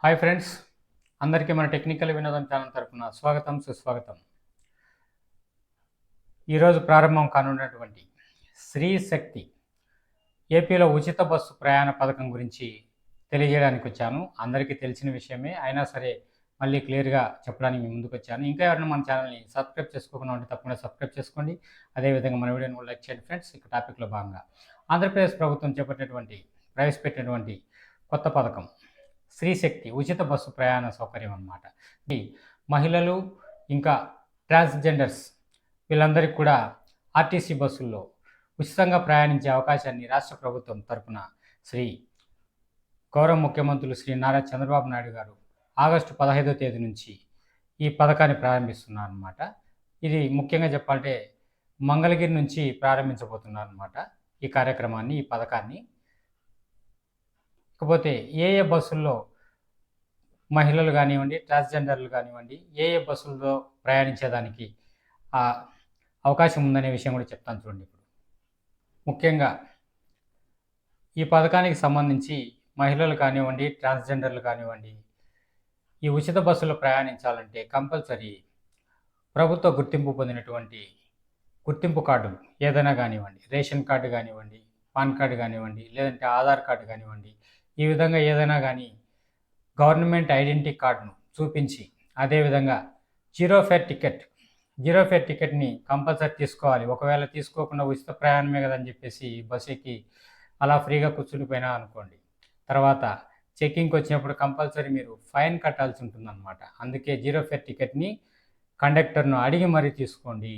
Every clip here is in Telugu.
హాయ్ ఫ్రెండ్స్, అందరికీ మన టెక్నికల్ వినోదం ఛానల్ తరపున స్వాగతం సుస్వాగతం. ఈరోజు ప్రారంభం కానున్నటువంటి శ్రీ శక్తి ఏపీలో ఉచిత బస్సు ప్రయాణ పథకం గురించి తెలియజేయడానికి వచ్చాను. అందరికీ తెలిసిన విషయమే అయినా సరే మళ్ళీ క్లియర్గా చెప్పడానికి మీ ముందుకు వచ్చాను. ఇంకా ఎవరైనా మన ఛానల్ని సబ్స్క్రైబ్ చేసుకోకుండా ఉంటే తప్పకుండా సబ్స్క్రైబ్ చేసుకోండి. అదేవిధంగా మన వీడియోని లైక్ చేయండి ఫ్రెండ్స్. ఇక టాపిక్లో భాగంగా ఆంధ్రప్రదేశ్ ప్రభుత్వం ప్రవేశపెట్టినటువంటి కొత్త పథకం శ్రీ శక్తి ఉచిత బస్సు ప్రయాణ సౌకర్యం అన్నమాట. ఇది మహిళలు ఇంకా ట్రాన్స్జెండర్స్ వీళ్ళందరికీ కూడా ఆర్టీసీ బస్సుల్లో ఉచితంగా ప్రయాణించే అవకాశాన్ని రాష్ట్ర ప్రభుత్వం తరపున గౌరవ ముఖ్యమంత్రులు శ్రీ నారా చంద్రబాబు నాయుడు గారు ఆగస్టు 15వ తేదీ నుంచి ఈ పథకాన్ని ప్రారంభిస్తున్నారు అన్నమాట. ఇది ముఖ్యంగా చెప్పాలంటే మంగళగిరి నుంచి ప్రారంభించబోతున్నారు అన్నమాట ఈ కార్యక్రమాన్ని, ఈ పథకాన్ని. ఇకపోతే ఏ బస్సుల్లో మహిళలు కానివ్వండి, ట్రాన్స్జెండర్లు కానివ్వండి, ఏ బస్సుల్లో ప్రయాణించేదానికి అవకాశం ఉందనే విషయం కూడా చెప్తాను చూడండి. ఇప్పుడు ముఖ్యంగా ఈ పథకానికి సంబంధించి మహిళలు కానివ్వండి, ట్రాన్స్జెండర్లు కానివ్వండి, ఈ ఉచిత బస్సులో ప్రయాణించాలంటే కంపల్సరీ ప్రభుత్వ గుర్తింపు పొందినటువంటి గుర్తింపు కార్డులు ఏదైనా కానివ్వండి, రేషన్ కార్డు కానివ్వండి, పాన్ కార్డు కానివ్వండి, లేదంటే ఆధార్ కార్డు కానివ్వండి, ఈ విధంగా ఏదైనా కానీ గవర్నమెంట్ ఐడెంటిటీ కార్డును చూపించి, అదేవిధంగా జీరో ఫేర్ టికెట్ని కంపల్సరీ తీసుకోవాలి. ఒకవేళ తీసుకోకుండా ఉచిత ప్రయాణమే కదని చెప్పేసి బస్సు ఎక్కి అలా ఫ్రీగా కూర్చునిపోయినా అనుకోండి, తర్వాత చెక్కింగ్కి వచ్చినప్పుడు కంపల్సరీ మీరు ఫైన్ కట్టాల్సి ఉంటుందన్నమాట. అందుకే జీరో ఫేర్ టికెట్ని కండక్టర్ను అడిగి మరీ తీసుకోండి.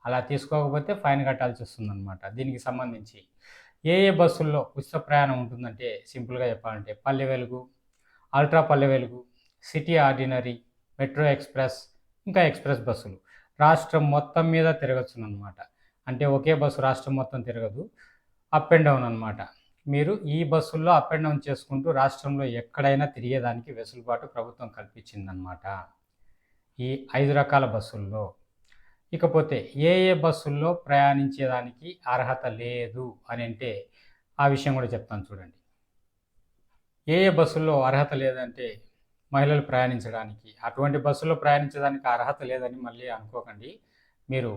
అలా తీసుకోకపోతే ఫైన్ కట్టాల్సి వస్తుందన్నమాట. దీనికి సంబంధించి ఏ బస్సుల్లో ఉచిత ప్రయాణం ఉంటుందంటే సింపుల్గా చెప్పాలంటే Palle Velugu, ultra Palle Velugu, city ordinary, metro express, ఇంకా ఎక్స్ప్రెస్ బస్సులు రాష్ట్రం మొత్తం మీద తిరగచ్చునమాట. అంటే ఒకే బస్సు రాష్ట్రం మొత్తం తిరగదు, అప్ అండ్ డౌన్ అనమాట. మీరు ఈ బస్సుల్లో అప్ అండ్ డౌన్ చేసుకుంటూ రాష్ట్రంలో ఎక్కడైనా తిరిగేదానికి వెసులుబాటు ప్రభుత్వం కల్పించిందనమాట ఈ 5 రకాల బస్సుల్లో. ఇకపోతే ఏ బస్సుల్లో ప్రయాణించేదానికి అర్హత లేదు అని అంటే ఆ విషయం కూడా చెప్తాను చూడండి. ఏ బస్సుల్లో అర్హత లేదంటే మహిళలు ప్రయాణించడానికి, అటువంటి బస్సులో ప్రయాణించడానికి అర్హత లేదని మళ్ళీ అనుకోకండి. మీరు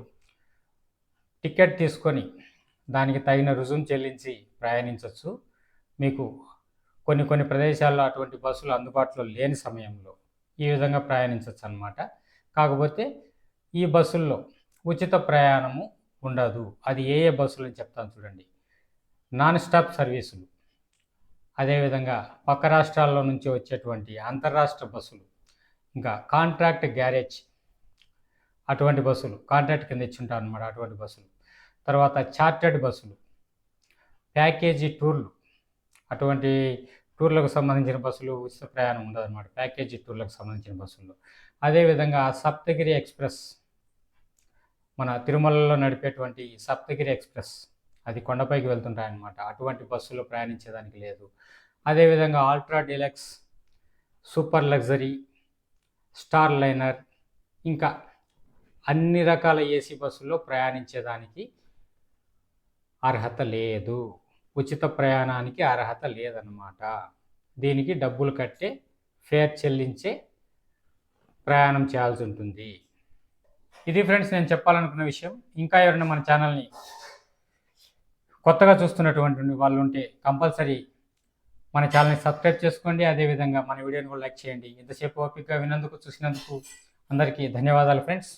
టికెట్ తీసుకొని దానికి తగిన రుజువు చెల్లించి ప్రయాణించవచ్చు. మీకు కొన్ని ప్రదేశాల్లో అటువంటి బస్సులు అందుబాటులో లేని సమయంలో ఈ విధంగా ప్రయాణించవచ్చు అన్నమాట. కాకపోతే ఈ బస్సుల్లో ఉచిత ప్రయాణము ఉండదు. అది ఏ బస్సులు అని చెప్తాను చూడండి. నాన్ స్టాప్ సర్వీసులు, అదేవిధంగా పక్క రాష్ట్రాల్లో నుంచి వచ్చేటువంటి అంతర్రాష్ట్ర బస్సులు, ఇంకా కాంట్రాక్ట్ గ్యారేజ్ అటువంటి బస్సులు, కాంట్రాక్ట్ కింద ఇచ్చుంటారు అన్నమాట అటువంటి బస్సులు. తర్వాత చార్టర్డ్ బస్సులు, ప్యాకేజీ టూర్లు, అటువంటి టూర్లకు సంబంధించిన బస్సులు ఉచిత ప్రయాణం ఉండదన్నమాట ప్యాకేజీ టూర్లకు సంబంధించిన బస్సుల్లో. అదేవిధంగా సప్తగిరి ఎక్స్ప్రెస్, మన తిరుమలలో నడిపేటువంటి సప్తగిరి ఎక్స్ప్రెస్, అది కొండపైకి వెళ్తుంటాయన్నమాట. అటువంటి బస్సులో ప్రయాణించేదానికి లేదు. అదేవిధంగా ultra deluxe, super luxury, star liner, ఇంకా అన్ని రకాల ఏసీ బస్సుల్లో ప్రయాణించేదానికి అర్హత లేదు. ఉచిత ప్రయాణానికి అర్హత లేదన్నమాట. దీనికి డబ్బులు కట్టే, ఫేర్ చెల్లించే ప్రయాణం చేయాల్సి ఉంటుంది. ఇది ఫ్రెండ్స్ నేను చెప్పాలనుకున్న విషయం. ఇంకా ఎవరైనా మన ఛానల్ని కొత్తగా చూస్తున్నటువంటి వాళ్ళు ఉంటే కంపల్సరీ మన ఛానల్ని సబ్స్క్రైబ్ చేసుకోండి. అదేవిధంగా మన వీడియోని కూడా లైక్ చేయండి. ఇంతసేపు ఓపికగా చూసినందుకు అందరికీ ధన్యవాదాలు ఫ్రెండ్స్.